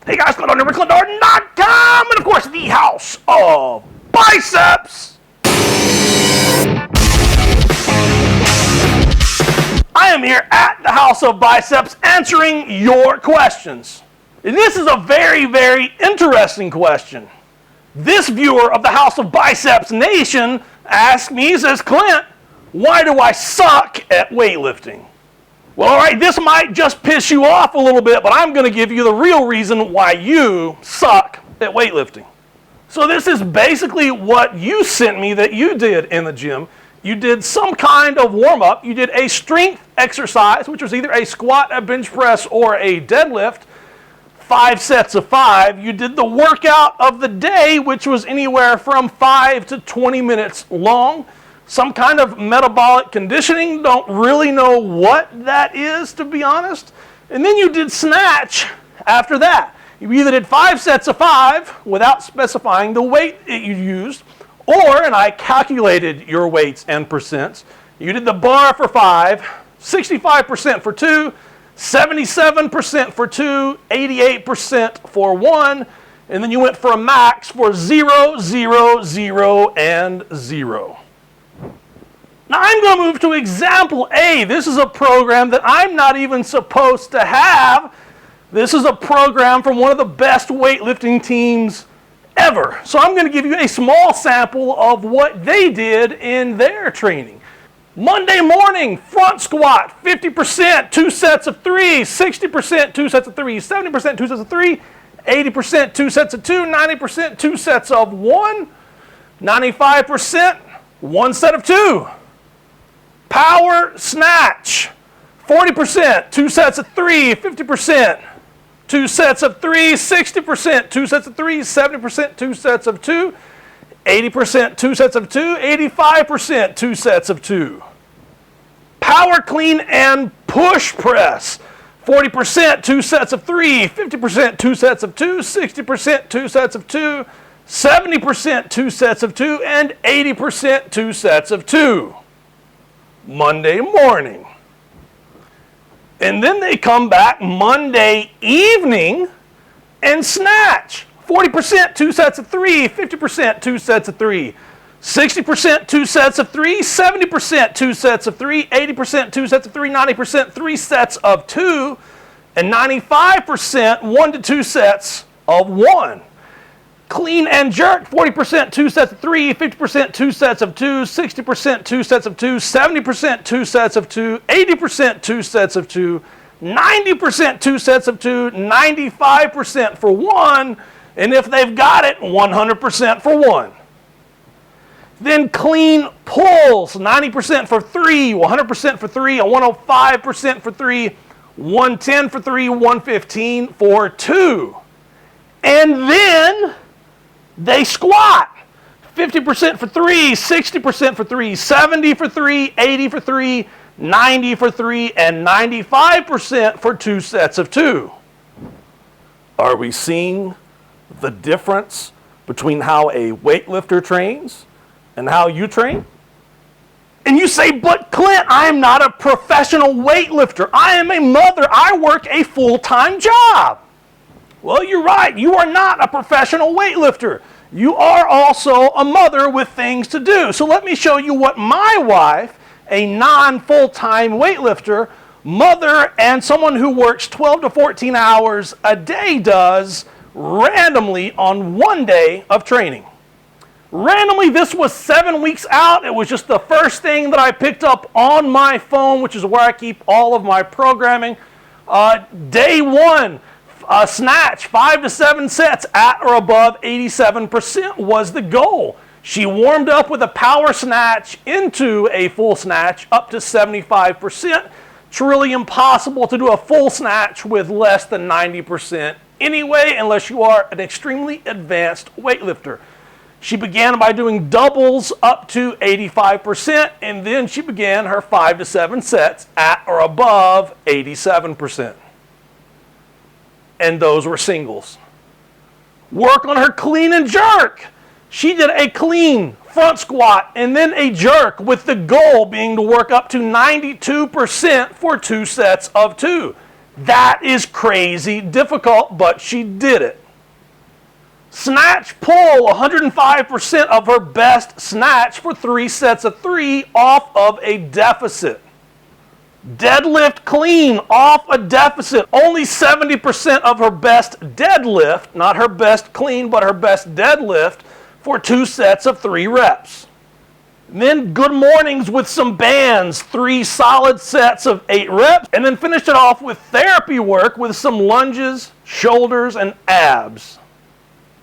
Hey guys, ClintDarden.com, and of course, the House of Biceps. I am here at the House of Biceps answering your questions. And this is a very, very interesting question. This viewer of the House of Biceps Nation asked me, he says, Clint, why do I suck at weightlifting? Well, all right, this might just piss you off a little bit, but I'm going to give you the real reason why you suck at weightlifting. So this is basically what you sent me that you did in the gym. You did some kind of warm-up. You did a strength exercise, which was either a squat, a bench press, or a deadlift. 5 sets of 5. You did the workout of the day, which was anywhere from 5 to 20 minutes long. Some kind of metabolic conditioning. Don't really know what that is, to be honest. And then you did snatch after that. You either did 5 sets of 5 without specifying the weight that you used, or, and I calculated your weights and percents, you did the bar for 5, 65% for 2, 77% for 2, 88% for 1, and then you went for a max for 0, 0, 0, and 0. Now I'm going to move to example A. This is a program that I'm not even supposed to have. This is a program from one of the best weightlifting teams ever. So I'm going to give you a small sample of what they did in their training. Monday morning, front squat, 50%, 2 sets of 3, 60%, 2 sets of 3, 70%, 2 sets of 3, 80%, 2 sets of 2, 90%, 2 sets of 1, 95%, 1 set of 2. Power snatch, 40%, 2 sets of 3, 50%, 2 sets of 3, 60%, 2 sets of 3, 70%, 2 sets of 2, 80%, 2 sets of 2, 85%, 2 sets of 2. Power clean and push press, 40%, 2 sets of 3, 50%, 2 sets of 2, 60%, 2 sets of 2, 70%, 2 sets of 2, and 80%, 2 sets of 2. Monday morning. And then they come back Monday evening and snatch. 40%, 2 sets of 3, 50%, 2 sets of 3, 60%, 2 sets of 3, 70%, 2 sets of 3, 80%, 2 sets of 3, 90%, 3 sets of 2, and 95%, 1 to 2 sets of 1. Clean and jerk, 40%, 2 sets of 3, 50%, 2 sets of 2, 60%, 2 sets of 2, 70%, 2 sets of 2, 80%, 2 sets of 2, 90%, 2 sets of 2, 95% for 1, and if they've got it, 100% for 1. Then clean pulls, 90% for 3, 100% for 3, 105% for 3, 110 for 3, 115 for 2. And then they squat, 50% for 3, 60% for 3, 70 for 3, 80 for 3, 90 for 3, and 95% for 2 sets of 2. Are we seeing the difference between how a weightlifter trains and how you train? And you say, but Clint, I am not a professional weightlifter. I am a mother. I work a full-time job. Well, you're right. You are not a professional weightlifter. You are also a mother with things to do. So let me show you what my wife, a non-full-time weightlifter, mother, and someone who works 12 to 14 hours a day does randomly on one day of training. Randomly, this was 7 weeks out. It was just the first thing that I picked up on my phone, which is where I keep all of my programming. Day 1. Snatch, 5 to 7 sets at or above 87% was the goal. She warmed up with a power snatch into a full snatch up to 75%. It's really impossible to do a full snatch with less than 90% anyway, unless you are an extremely advanced weightlifter. She began by doing doubles up to 85%, and then she began her 5 to 7 sets at or above 87%. And those were singles. Work on her clean and jerk. She did a clean front squat and then a jerk, with the goal being to work up to 92% for 2 sets of 2. That is crazy difficult, but she did it. Snatch pull, 105% of her best snatch for 3 sets of 3 off of a deficit. Deadlift clean off a deficit, only 70% of her best deadlift, not her best clean, but her best deadlift for 2 sets of 3 reps. And then good mornings with some bands, 3 solid sets of 8 reps, and then finish it off with therapy work with some lunges, shoulders, and abs.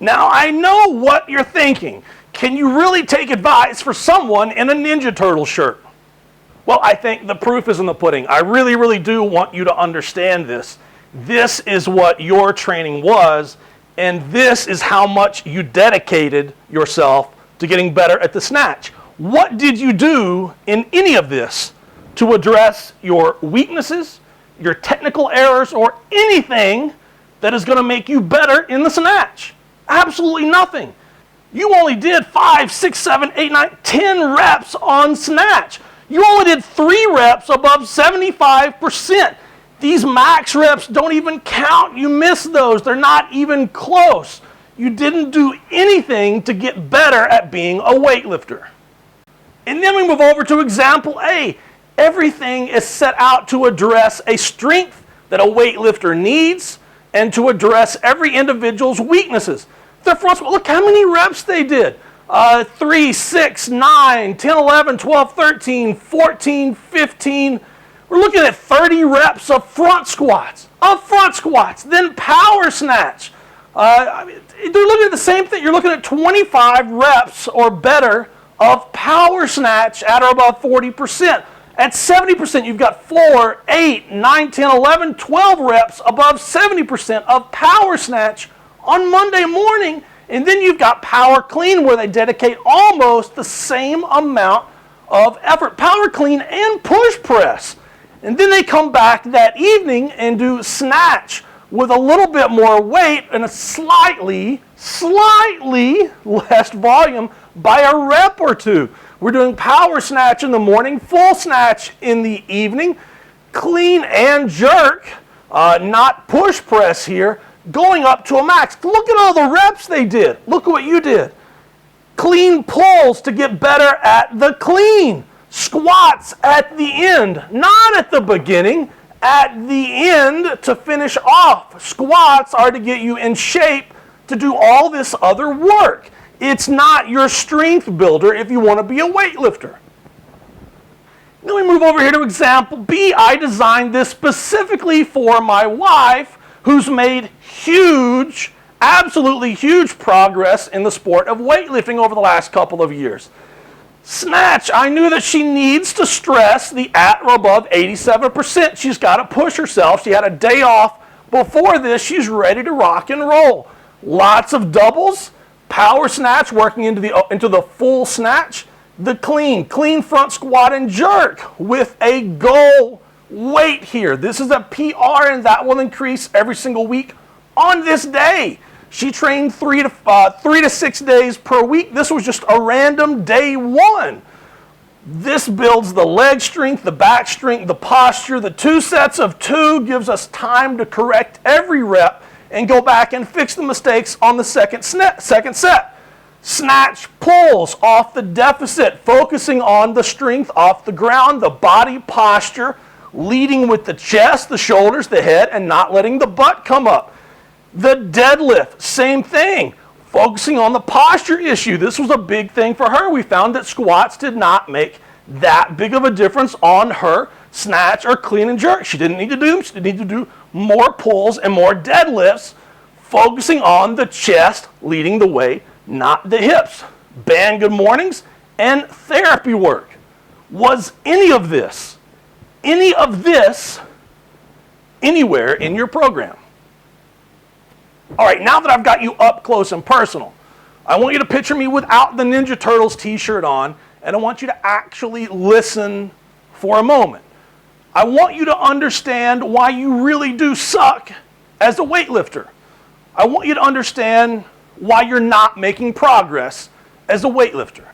Now, I know what you're thinking. Can you really take advice for someone in a Ninja Turtle shirt? Well, I think the proof is in the pudding. I really, really do want you to understand this. This is what your training was, and this is how much you dedicated yourself to getting better at the snatch. What did you do in any of this to address your weaknesses, your technical errors, or anything that is going to make you better in the snatch? Absolutely nothing. You only did 5, 6, 7, 8, 9, 10 reps on snatch. You only did 3 reps above 75%. These max reps don't even count. You missed those. They're not even close. You didn't do anything to get better at being a weightlifter. And then we move over to example A. Everything is set out to address a strength that a weightlifter needs and to address every individual's weaknesses. Their front squat, look how many reps they did. 3, 6, 9, 10, 11, 12, 13, 14, 15. We're looking at 30 reps of front squats. Then power snatch. They're looking at the same thing. You're looking at 25 reps or better of power snatch at or above 40%. At 70%, you've got 4, 8, 9, 10, 11, 12 reps above 70% of power snatch on Monday morning. And then you've got power clean where they dedicate almost the same amount of effort. Power clean and push press. And then they come back that evening and do snatch with a little bit more weight and a slightly less volume by a rep or 2. We're doing power snatch in the morning, full snatch in the evening, clean and jerk, not push press here, going up to a max. Look at all the reps they did. Look at what you did. Clean pulls to get better at the clean. Squats at the end, not at the beginning, at the end to finish off. Squats are to get you in shape to do all this other work. It's not your strength builder if you want to be a weightlifter. Then we move over here to example B. I designed this specifically for my wife, who's made huge, absolutely huge progress in the sport of weightlifting over the last couple of years. Snatch, I knew that she needs to stress the at or above 87%. She's got to push herself. She had a day off before this. She's ready to rock and roll. Lots of doubles, power snatch working into the full snatch, the clean front squat and jerk with a goal weight here. This is a PR and that will increase every single week on this day. She trained 3 to 6 days per week. This was just a random day 1. This builds the leg strength, the back strength, the posture. The 2 sets of 2 gives us time to correct every rep and go back and fix the mistakes on the second set. Snatch pulls off the deficit, focusing on the strength off the ground, the body posture, leading with the chest, the shoulders, the head, and not letting the butt come up. The deadlift, same thing, focusing on the posture issue. This was a big thing for her. We found that squats did not make that big of a difference on her snatch or clean and jerk. She didn't need to do them. She needed to do more pulls and more deadlifts, focusing on the chest, leading the way, not the hips. Band good mornings and therapy work. Was any of this anywhere in your program? All right, now that I've got you up close and personal, I want you to picture me without the Ninja Turtles t-shirt on, and I want you to actually listen for a moment. I want you to understand why you really do suck as a weightlifter. I want you to understand why you're not making progress as a weightlifter.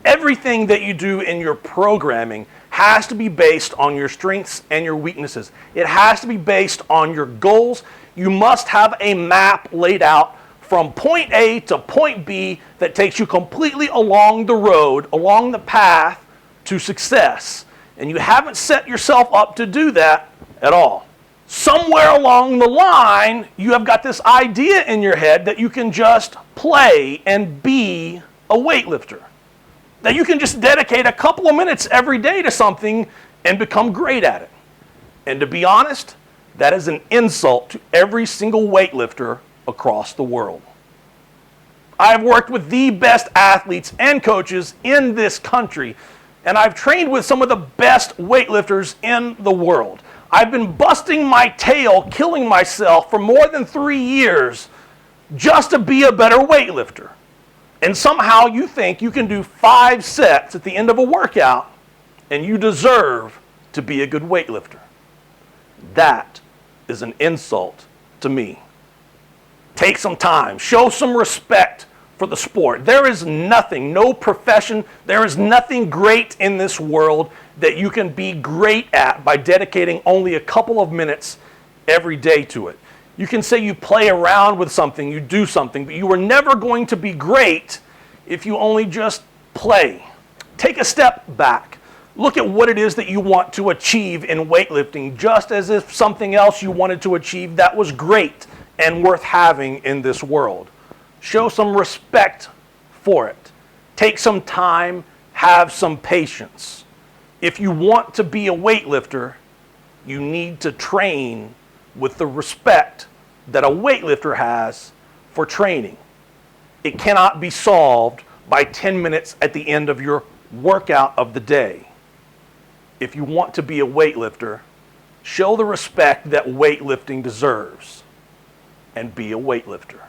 Everything that you do in your programming has to be based on your strengths and your weaknesses. It has to be based on your goals. You must have a map laid out from point A to point B that takes you completely along the road, along the path to success. And you haven't set yourself up to do that at all. Somewhere along the line, you have got this idea in your head that you can just play and be a weightlifter. That you can just dedicate a couple of minutes every day to something and become great at it. And to be honest, that is an insult to every single weightlifter across the world. I've worked with the best athletes and coaches in this country, and I've trained with some of the best weightlifters in the world. I've been busting my tail, killing myself for more than 3 years just to be a better weightlifter. And somehow you think you can do 5 sets at the end of a workout and you deserve to be a good weightlifter. That is an insult to me. Take some time, show some respect for the sport. There is nothing, no profession, there is nothing great in this world that you can be great at by dedicating only a couple of minutes every day to it. You can say you play around with something, you do something, but you are never going to be great if you only just play. Take a step back. Look at what it is that you want to achieve in weightlifting, just as if something else you wanted to achieve that was great and worth having in this world. Show some respect for it. Take some time, have some patience. If you want to be a weightlifter, you need to train with the respect that a weightlifter has for training. It cannot be solved by 10 minutes at the end of your workout of the day. If you want to be a weightlifter, show the respect that weightlifting deserves and be a weightlifter.